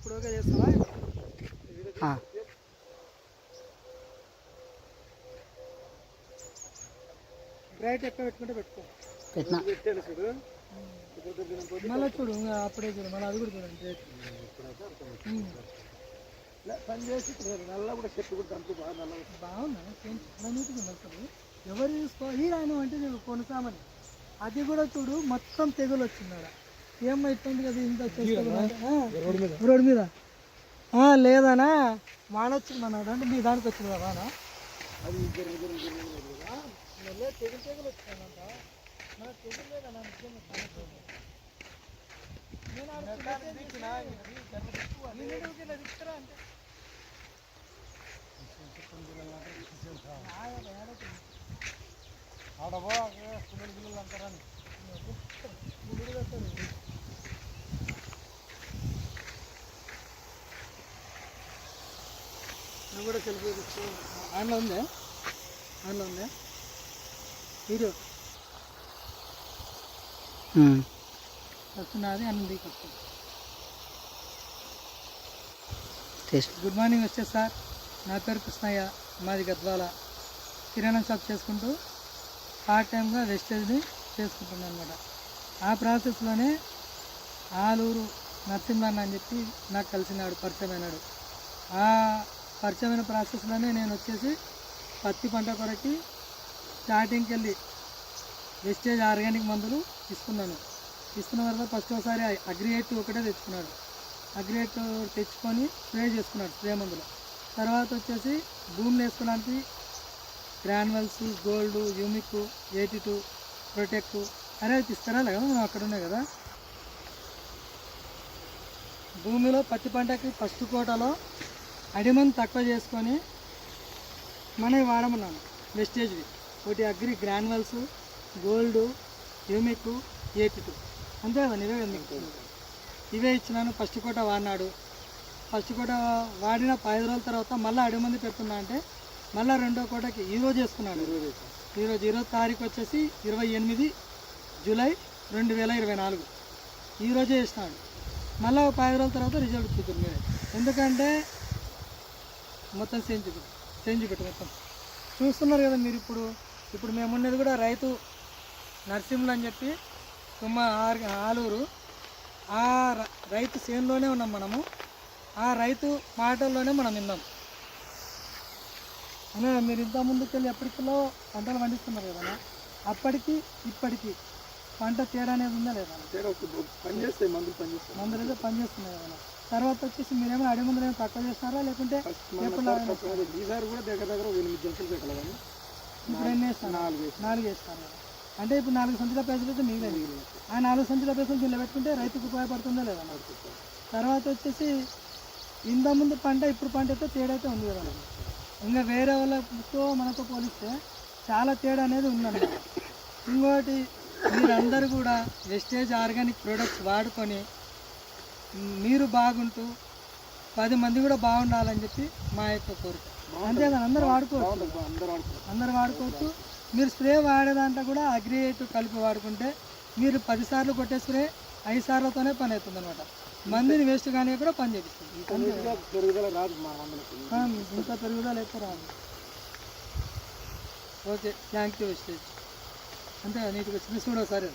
ఇప్పుడు ఓకే చేస్తావా? బ్రైట్ ఎక్కువ పెట్టుకుంటే పెట్టుకో. పెట్టాను చూడు, మళ్ళీ చూడు అప్పుడే చూడు, మళ్ళీ అది కూడా చూడండి బ్రైట్ పని చేసి నల్ల కూడా చెట్టు కూడా దంపు బాగా నల్ల బాగుందా, చాలా నీట్గా ఉంది అసలు. ఎవరు చూసుకో ఈ ఆయన అంటే నేను కొనసామని, అది కూడా చూడు మొత్తం తెగులు వచ్చిందాడ. ఏమో ఇట్టుంది కదా ఇంత రోడ్డు మీద లేదనా వాన వచ్చింది అన్నాడు. అంటే మీ దానికి వచ్చింది కదా వాన, అది తెగులు వచ్చిందంట. మన తెగులు లేదన్నా ఇస్తారా అంటే ఆడబో పిల్లలు అంటారని నువ్వు కూడా సెల్ఫీ ఆన్లో ఉందే, ఆన్లో ఉందే వీడియో వస్తున్నది అన్నది కొత్త. గుడ్ మార్నింగ్ వస్తే సార్, నా పేరు కృష్ణయ్య, మాది గద్వాల. కిరాణా షాప్ చేసుకుంటూ పార్ట్ టైమ్గా వెస్టేజ్ని చేసుకుంటున్నాను అనమాట. ఆ ప్రాసెస్లోనే ఆలూరు నరసింహన్న అని చెప్పి నాకు కలిసినాడు, పరిచయమైనాడు. ఆ పరిచయమైన ప్రాసెస్లోనే నేను వచ్చేసి పత్తి పంట కొరకి స్టార్టింగ్కి వెళ్ళి వెస్టేజ్ ఆర్గానిక్ మందులు తీసుకున్నాను. తీసుకున్న తర్వాత ఫస్ట్ ఒకసారి అగ్రియేట్ ఒకటే తెచ్చుకున్నాడు. అగ్రియేట్ తెచ్చుకొని స్ప్రే చేసుకున్నాడు, స్ప్రే మందులు. తర్వాత వచ్చేసి భూమిని వేసుకోవడానికి గ్రాన్యువల్స్, గోల్డ్, యూమిక్, 82, ప్రొటెక్ట్ అరే తీసుకురాలి కదా మనం అక్కడ ఉన్నాయి కదా. భూమిలో పత్తి పంటకి ఫస్ట్ కోటలో అడిమంది తక్కువ చేసుకొని మనవి వాడమన్నాను. వెస్టేజ్వి ఒకటి అగ్రి గ్రాన్యువల్స్, గోల్డ్, యూమిక్, 82 అంతే కదా. ఇవే ఇచ్చినాను. ఫస్ట్ కోట వాడినాడు. ఫస్ట్ కోట వాడిన 5 రోజుల తర్వాత మళ్ళీ అడిమంది పెడుతున్నా అంటే మళ్ళీ రెండో కోటకి ఈరోజు వేసుకున్నాడు. ఈరోజు 20వ తారీఖు వచ్చేసి 28 జూలై 2024 ఈరోజే వేసినాడు. మళ్ళీ 5 రోజుల తర్వాత రిజల్ట్ చూద్దాం మీరే. ఎందుకంటే మొత్తం చేంజ్ పెట్టు మొత్తం చూస్తున్నారు కదా మీరు. ఇప్పుడు మేము ఉన్నది కూడా రైతు నరసింహులు అని చెప్పి తుమ్మ ఆలూరు. ఆ రైతు చేనులోనే ఉన్నాం మనము. ఆ రైతు మాటల్లోనే మనం విన్నాం. అనే మీరు ఇంత ముందుకెళ్ళి ఎప్పటికిలో పంటలు పండిస్తున్నారు కదా, అప్పటికి ఇప్పటికి పంట తేడా అనేది ఉందా లేదా? పనిచేస్తాయి మందులు అయితే పనిచేస్తున్నాయి కదా. తర్వాత వచ్చేసి మీరేమో అడి మందులు ఏమైనా తక్కువ చేస్తారా లేకుంటే ఈసారి కూడా దగ్గర 8 జంతువులు పెట్టాలి కానీ ఇప్పుడు ఎన్ని వేస్తారు? 4 వేస్తారు కదా. అంటే ఇప్పుడు 4 సంచుల పైసలు అయితే మిగిలేదు. ఆ 4 సంచుల పైసలు దీనిలో పెట్టుకుంటే రైతుకు ఉపయోగపడుతుందా లేదా? తర్వాత వచ్చేసి ఇంత ముందు పంట ఇప్పుడు పంట అయితే తేడా అయితే ఉంది కదా. ఇంకా వేరే వాళ్ళతో మనతో పోలిస్తే చాలా తేడా అనేది ఉందన్నమాట. ఇంకోటి మీరందరూ కూడా వెస్టేజ్ ఆర్గానిక్ ప్రొడక్ట్స్ వాడుకొని మీరు బాగుంటూ 10 మంది కూడా బాగుండాలని చెప్పి మా యొక్క కోరిక. అంతేకాదు అందరూ వాడుకోవచ్చు. మీరు స్ప్రే వాడేదాంట్లో కూడా అగ్రియేట్ కలిపి వాడుకుంటే మీరు 10 సార్లు కొట్టే స్ప్రే 5 సార్లతోనే పని అవుతుంది అనమాట. మందిని వేస్ట్ కానీ కూడా పని చేపిస్తుంది. ఇంకా పెరుగుదల ఎక్కువ రాదు. Okay, thank you wastage. అంతే నీట్గా వచ్చింది చూడ సరే.